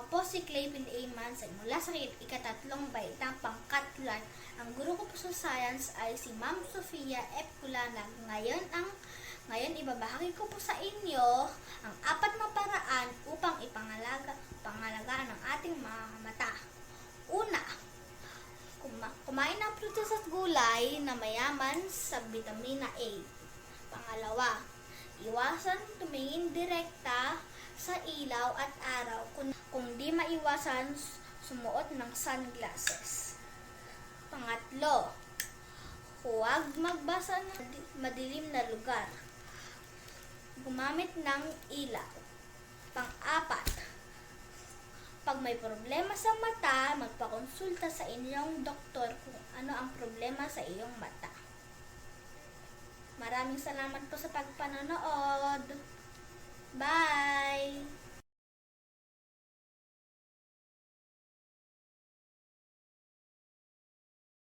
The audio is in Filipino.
Ako po si Clayville A. Manson mula sa ikatatlong baitang pangkatlan. Ang guro ko po sa science ay si Ma'am Sofia F. Kulanag. Ngayon ibabahagi ko po sa inyo ang 4 na paraan upang pangalagaan ang ating mga mata. Una, kumain ng prutas at gulay na mayaman sa vitamina A. Pangalawa, iwasan tumingin direkta sa ilaw at araw. Kung di maiwasan, sumuot ng sunglasses. Pangatlo, huwag magbasa ng madilim na lugar. Gumamit ng ilaw. Pang-apat, pag may problema sa mata, magpakonsulta sa inyong doktor kung ano ang problema sa iyong mata. Maraming salamat po sa pagpanonood. Bye!